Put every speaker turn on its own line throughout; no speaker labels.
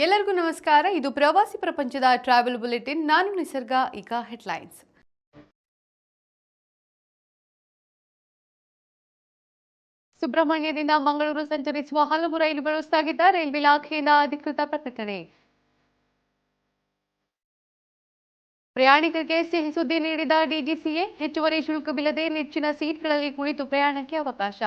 ಎಲ್ಲರಿಗೂ ನಮಸ್ಕಾರ. ಇದು ಪ್ರವಾಸಿ ಪ್ರಪಂಚದ ಟ್ರಾವೆಲ್ ಬುಲೆಟಿನ್. ನಾನು ನಿಸರ್ಗ. ಈಗ ಹೆಡ್ಲೈನ್ಸ್. ಸುಬ್ರಹ್ಮಣ್ಯದಿಂದ ಮಂಗಳೂರು ಸಂಚರಿಸುವ ಹಲವು ರೈಲುಗಳು ಸ್ಥಗಿತ. ರೈಲ್ವೆ ಇಲಾಖೆಯಿಂದ ಅಧಿಕೃತ ಪ್ರಕಟಣೆ. ಪ್ರಯಾಣಿಕರಿಗೆ ಸಿಹಿ ಸುದ್ದಿ ನೀಡಿದ ಡಿಜಿಸಿಎ. ಹೆಚ್ಚುವರಿ ಶುಲ್ಕವಿಲ್ಲದೆ ನೆಚ್ಚಿನ ಸೀಟ್ಗಳಲ್ಲಿ ಕುಳಿತು ಪ್ರಯಾಣಕ್ಕೆ ಅವಕಾಶ.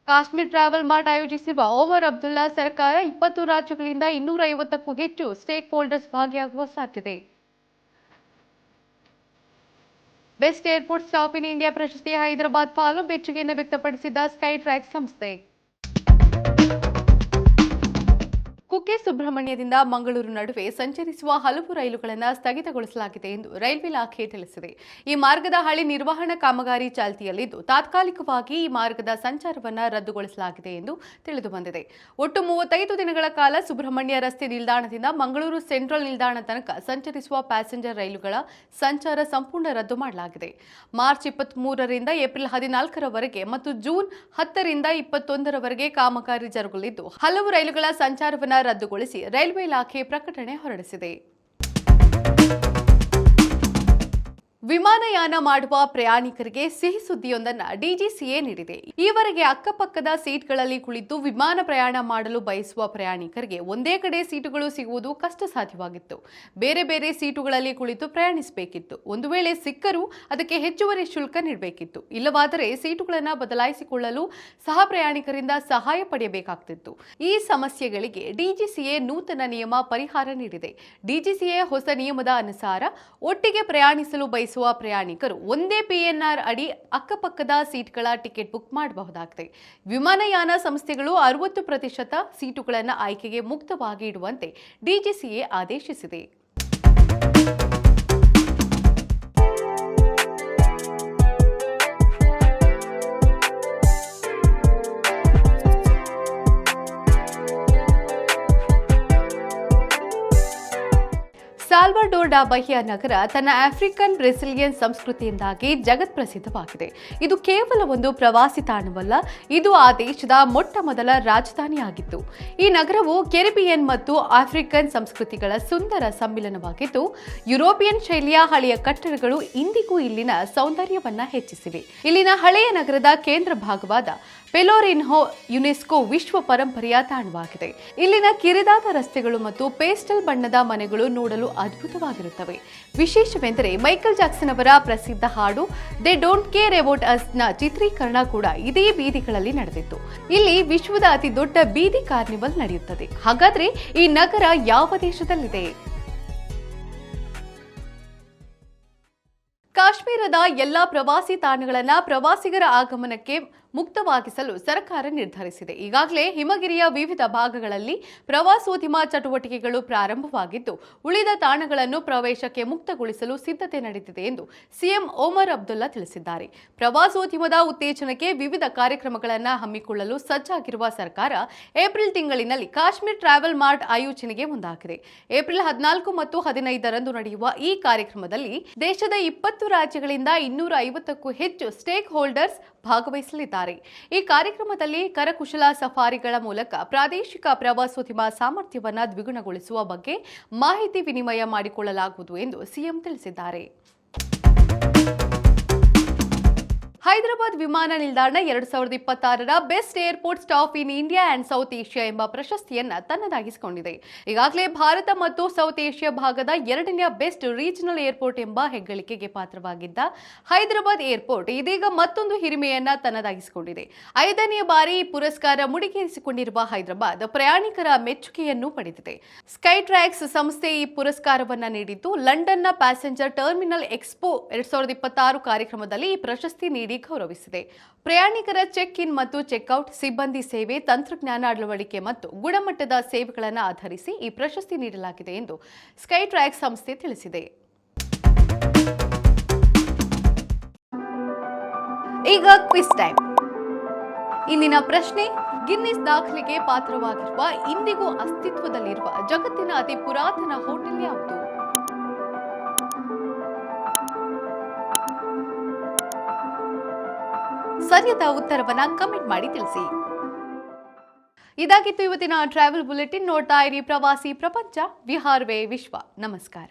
ಕಾಶ್ಮೀರ್ ಟ್ರಾವೆಲ್ ಮಾರ್ಟ್ ಆಯೋಜಿಸಿರುವ ಒಮರ್ ಅಬ್ದುಲ್ಲಾ ಸರ್ಕಾರ 20 ರಾಜ್ಯಗಳಿಂದ 250ಕ್ಕೂ ಹೆಚ್ಚು ಸ್ಟೇಕ್ ಹೋಲ್ಡರ್ಸ್ ಭಾಗಿಯಾಗುವ ಸಾಧ್ಯತೆ. Best airport staff in India ಪ್ರಶಸ್ತಿ ಹೈದರಾಬಾದ್ ಪಾಲು. ಮೆಚ್ಚುಗೆಯನ್ನು ವ್ಯಕ್ತಪಡಿಸಿದ ಸ್ಕೈ ಟ್ರ್ಯಾಕ್ ಸಂಸ್ಥೆ. ಕುಕ್ಕೆ ಸುಬ್ರಹ್ಮಣ್ಯದಿಂದ ಮಂಗಳೂರು ನಡುವೆ ಸಂಚರಿಸುವ ಹಲವು ರೈಲುಗಳನ್ನು ಸ್ಥಗಿತಗೊಳಿಸಲಾಗಿದೆ ಎಂದು ರೈಲ್ವೆ ಇಲಾಖೆ ತಿಳಿಸಿದೆ. ಈ ಮಾರ್ಗದ ಹಳಿ ನಿರ್ವಹಣಾ ಕಾಮಗಾರಿ ಚಾಲ್ತಿಯಲ್ಲಿದ್ದು ತಾತ್ಕಾಲಿಕವಾಗಿ ಈ ಮಾರ್ಗದ ಸಂಚಾರವನ್ನು ರದ್ದುಗೊಳಿಸಲಾಗಿದೆ ಎಂದು ತಿಳಿದುಬಂದಿದೆ. ಒಟ್ಟು 35 ದಿನಗಳ ಕಾಲ ಸುಬ್ರಹ್ಮಣ್ಯ ರಸ್ತೆ ನಿಲ್ದಾಣದಿಂದ ಮಂಗಳೂರು ಸೆಂಟ್ರಲ್ ನಿಲ್ದಾಣ ತನಕ ಸಂಚರಿಸುವ ಪ್ಯಾಸೆಂಜರ್ ರೈಲುಗಳ ಸಂಚಾರ ಸಂಪೂರ್ಣ ರದ್ದು ಮಾಡಲಾಗಿದೆ. ಮಾರ್ಚ್ 23ರಿಂದ ಏಪ್ರಿಲ್ 14ರವರೆಗೆ ಮತ್ತು ಜೂನ್ 10ರಿಂದ 21ರವರೆಗೆ ಕಾಮಗಾರಿ ಜರುಗಲಿದ್ದು ಹಲವು ರೈಲುಗಳ ಸಂಚಾರವನ್ನು ರದ್ದುಗೊಳಿಸಿ ರೈಲ್ವೆ ಇಲಾಖೆ ಪ್ರಕಟಣೆ ಹೊರಡಿಸಿದೆ. ವಿಮಾನಯಾನ ಮಾಡುವ ಪ್ರಯಾಣಿಕರಿಗೆ ಸಿಹಿ ಸುದ್ದಿಯೊಂದನ್ನು ಡಿಜಿಸಿಎ ನೀಡಿದೆ. ಈವರೆಗೆ ಅಕ್ಕಪಕ್ಕದ ಸೀಟ್ಗಳಲ್ಲಿ ಕುಳಿತು ವಿಮಾನ ಪ್ರಯಾಣ ಮಾಡಲು ಬಯಸುವ ಪ್ರಯಾಣಿಕರಿಗೆ ಒಂದೇ ಕಡೆ ಸೀಟುಗಳು ಸಿಗುವುದು ಕಷ್ಟ ಸಾಧ್ಯವಾಗಿತ್ತು. ಬೇರೆ ಬೇರೆ ಸೀಟುಗಳಲ್ಲಿ ಕುಳಿತು ಪ್ರಯಾಣಿಸಬೇಕಿತ್ತು. ಒಂದು ವೇಳೆ ಸಿಕ್ಕರೂ ಅದಕ್ಕೆ ಹೆಚ್ಚುವರಿ ಶುಲ್ಕ ನೀಡಬೇಕಿತ್ತು. ಇಲ್ಲವಾದರೆ ಸೀಟುಗಳನ್ನು ಬದಲಾಯಿಸಿಕೊಳ್ಳಲು ಸಹ ಪ್ರಯಾಣಿಕರಿಂದ ಸಹಾಯ ಪಡೆಯಬೇಕಾಗುತ್ತಿತ್ತು. ಈ ಸಮಸ್ಯೆಗಳಿಗೆ ಡಿಜಿಸಿಎ ನೂತನ ನಿಯಮ ಪರಿಹಾರ ನೀಡಿದೆ. ಡಿಜಿಸಿಎ ಹೊಸ ನಿಯಮದ ಅನುಸಾರ ಒಟ್ಟಿಗೆ ಪ್ರಯಾಣಿಸಲು ಬಯಸುವ ಪ್ರಯಾಣಿಕರು ಒಂದೇ ಪಿಎನ್ಆರ್ ಅಡಿ ಅಕ್ಕಪಕ್ಕದ ಸೀಟ್ಗಳ ಟಿಕೆಟ್ ಬುಕ್ ಮಾಡಬಹುದಾಗಿದೆ. ವಿಮಾನಯಾನ ಸಂಸ್ಥೆಗಳು 60% ಸೀಟುಗಳನ್ನು ಆಯ್ಕೆಗೆ ಮುಕ್ತವಾಗಿ ಇಡುವಂತೆ ಡಿಜಿಸಿಎ ಆದೇಶಿಸಿದೆ. ಸಾಲ್ವಡೋರ್ ಡಾ ಬಹಿಯಾ ನಗರ ತನ್ನ ಆಫ್ರಿಕನ್ ಬ್ರೆಸಿಲಿಯನ್ ಸಂಸ್ಕೃತಿಯಿಂದಾಗಿ ಜಗತ್ಪ್ರಸಿದ್ಧವಾಗಿದೆ. ಇದು ಕೇವಲ ಒಂದು ಪ್ರವಾಸಿ ತಾಣವಲ್ಲ, ಇದು ಆ ದೇಶದ ಮೊಟ್ಟಮೊದಲ ರಾಜಧಾನಿಯಾಗಿತ್ತು. ಈ ನಗರವು ಕೆರಿಬಿಯನ್ ಮತ್ತು ಆಫ್ರಿಕನ್ ಸಂಸ್ಕೃತಿಗಳ ಸುಂದರ ಸಮ್ಮಿಲನವಾಗಿದ್ದು, ಯುರೋಪಿಯನ್ ಶೈಲಿಯ ಹಳೆಯ ಕಟ್ಟಡಗಳು ಇಂದಿಗೂ ಇಲ್ಲಿನ ಸೌಂದರ್ಯವನ್ನ ಹೆಚ್ಚಿಸಿವೆ. ಇಲ್ಲಿನ ಹಳೆಯ ನಗರದ ಕೇಂದ್ರ ಭಾಗವಾದ ಪೆಲೋರಿನ್ಹೋ ಯುನೆಸ್ಕೋ ವಿಶ್ವ ಪರಂಪರೆಯ ತಾಣವಾಗಿದೆ. ಇಲ್ಲಿನ ಕಿರಿದಾದ ರಸ್ತೆಗಳು ಮತ್ತು ಪೇಸ್ಟಲ್ ಬಣ್ಣದ ಮನೆಗಳು ನೋಡಲು ಅದ್ಭುತವಾಗಿರುತ್ತವೆ. ವಿಶೇಷವೆಂದರೆ ಮೈಕಲ್ ಜಾಕ್ಸನ್ ಅವರ ಪ್ರಸಿದ್ಧ ಹಾಡು they don't care about us ನ ಚಿತ್ರೀಕರಣ ಕೂಡ ಇದೇ ಬೀದಿಗಳಲ್ಲಿ ನಡೆದಿತ್ತು. ಇಲ್ಲಿ ವಿಶ್ವದ ಅತಿ ದೊಡ್ಡ ಬೀದಿ ಕಾರ್ನಿವಲ್ ನಡೆಯುತ್ತದೆ. ಹಾಗಾದ್ರೆ ಈ ನಗರ ಯಾವ ದೇಶದಲ್ಲಿದೆ? ಕಾಶ್ಮೀರದ ಎಲ್ಲಾ ಪ್ರವಾಸಿ ತಾಣಗಳನ್ನು ಪ್ರವಾಸಿಗರ ಆಗಮನಕ್ಕೆ ಮುಕ್ತವಾಗಿಸಲು ಸರ್ಕಾರ ನಿರ್ಧರಿಸಿದೆ. ಈಗಾಗಲೇ ಹಿಮಗಿರಿಯ ವಿವಿಧ ಭಾಗಗಳಲ್ಲಿ ಪ್ರವಾಸೋದ್ಯಮ ಚಟುವಟಿಕೆಗಳು ಪ್ರಾರಂಭವಾಗಿದ್ದು, ಉಳಿದ ತಾಣಗಳನ್ನು ಪ್ರವೇಶಕ್ಕೆ ಮುಕ್ತಗೊಳಿಸಲು ಸಿದ್ಧತೆ ನಡೆದಿದೆ ಎಂದು ಸಿಎಂ ಒಮರ್ ಅಬ್ದುಲ್ಲಾ ತಿಳಿಸಿದ್ದಾರೆ. ಪ್ರವಾಸೋದ್ಯಮದ ಉತ್ತೇಜನಕ್ಕೆ ವಿವಿಧ ಕಾರ್ಯಕ್ರಮಗಳನ್ನು ಹಮ್ಮಿಕೊಳ್ಳಲು ಸಜ್ಜಾಗಿರುವ ಸರ್ಕಾರ ಏಪ್ರಿಲ್ ತಿಂಗಳಿನಲ್ಲಿ ಕಾಶ್ಮೀರ್ ಟ್ರಾವೆಲ್ ಮಾರ್ಟ್ ಆಯೋಜನೆಗೆ ಮುಂದಾಗಿದೆ. ಏಪ್ರಿಲ್ 14 ಮತ್ತು 15ರಂದು ನಡೆಯುವ ಈ ಕಾರ್ಯಕ್ರಮದಲ್ಲಿ ದೇಶದ 20 ರಾಜ್ಯಗಳಿಂದ 250ಕ್ಕೂ ಹೆಚ್ಚು ಸ್ಟೇಕ್ ಹೋಲ್ಡರ್ಸ್ ಭಾಗವಹಿಸಲಿದ್ದಾರೆ. ಈ ಕಾರ್ಯಕ್ರಮದಲ್ಲಿ ಕರಕುಶಲ ಸಫಾರಿಗಳ ಮೂಲಕ ಪ್ರಾದೇಶಿಕ ಪ್ರವಾಸೋದ್ಯಮ ಸಾಮರ್ಥ್ಯವನ್ನು ದ್ವಿಗುಣಗೊಳಿಸುವ ಬಗ್ಗೆ ಮಾಹಿತಿ ವಿನಿಮಯ ಮಾಡಿಕೊಳ್ಳಲಾಗುವುದು ಎಂದು ಸಿಎಂ ತಿಳಿಸಿದ್ದಾರೆ. ಹೈದರಾಬಾದ್ ವಿಮಾನ ನಿಲ್ದಾಣ 2026ರ best airport staff in India and South Asia ಎಂಬ ಪ್ರಶಸ್ತಿಯನ್ನ ತನ್ನದಾಗಿಸಿಕೊಂಡಿದೆ. ಈಗಾಗಲೇ ಭಾರತ ಮತ್ತು ಸೌತ್ ಏಷ್ಯಾ ಭಾಗದ 2ನೇ ಬೆಸ್ಟ್ ರೀಜನಲ್ ಏರ್ಪೋರ್ಟ್ ಎಂಬ ಹೆಗ್ಗಳಿಕೆಗೆ ಪಾತ್ರವಾಗಿದ್ದ ಹೈದರಾಬಾದ್ ಏರ್ಪೋರ್ಟ್ ಇದೀಗ ಮತ್ತೊಂದು ಹಿರಿಮೆಯನ್ನ ತನ್ನದಾಗಿಸಿಕೊಂಡಿದೆ. 5ನೇ ಬಾರಿ ಈ ಪುರಸ್ಕಾರ ಮುಡಿಗೇರಿಸಿಕೊಂಡಿರುವ ಹೈದರಾಬಾದ್ ಪ್ರಯಾಣಿಕರ ಮೆಚ್ಚುಗೆಯನ್ನು ಪಡೆದಿದೆ. ಸ್ಕೈ ಟ್ರ್ಯಾಕ್ಸ್ ಸಂಸ್ಥೆ ಈ ಪುರಸ್ಕಾರವನ್ನ ನೀಡಿದ್ದು, ಲಂಡನ್ನ ಪ್ಯಾಸೆಂಜರ್ ಟರ್ಮಿನಲ್ ಎಕ್ಸ್ಪೋ 2026 ಕಾರ್ಯಕ್ರಮದಲ್ಲಿ ಈ ಪ್ರಶಸ್ತಿ ನೀಡಿ ಗೌರವಿಸಿದೆ. ಪ್ರಯಾಣಿಕರ ಚೆಕ್ ಇನ್ ಮತ್ತು ಚೆಕ್ಔಟ್, ಸಿಬ್ಬಂದಿ ಸೇವೆ, ತಂತ್ರಜ್ಞಾನ ಅಳವಡಿಕೆ ಮತ್ತು ಗುಣಮಟ್ಟದ ಸೇವೆಗಳನ್ನು ಆಧರಿಸಿ ಈ ಪ್ರಶಸ್ತಿ ನೀಡಲಾಗಿದೆ ಎಂದು ಸ್ಕೈ ಟ್ರ್ಯಾಕ್ ಸಂಸ್ಥೆ ತಿಳಿಸಿದೆ. ಈಗ ಕ್ವಿಜ್ ಟೈಮ್. ಇಂದಿನ ಪ್ರಶ್ನೆ: ಗಿನ್ನಿಸ್ ದಾಖಲೆಗೆ ಪಾತ್ರವಾಗಿರುವ ಇಂದಿಗೂ ಅಸ್ತಿತ್ವದಲ್ಲಿರುವ ಜಗತ್ತಿನ ಅತಿ ಪುರಾತನ ಹೋಟೆಲ್ ಯಾವುದು? ಸರಿಯಾದ ಉತ್ತರವನ್ನ ಕಮೆಂಟ್ ಮಾಡಿ ತಿಳಿಸಿ. ಇದಾಗಿತ್ತು ಇವತ್ತಿನ ಟ್ರಾವೆಲ್ ಬುಲೆಟಿನ್. ನೋಡ್ತಾ ಇರಿ ಪ್ರವಾಸಿ ಪ್ರಪಂಚ. ವಿಹಾರವೇ ವಿಶ್ವ. ನಮಸ್ಕಾರ.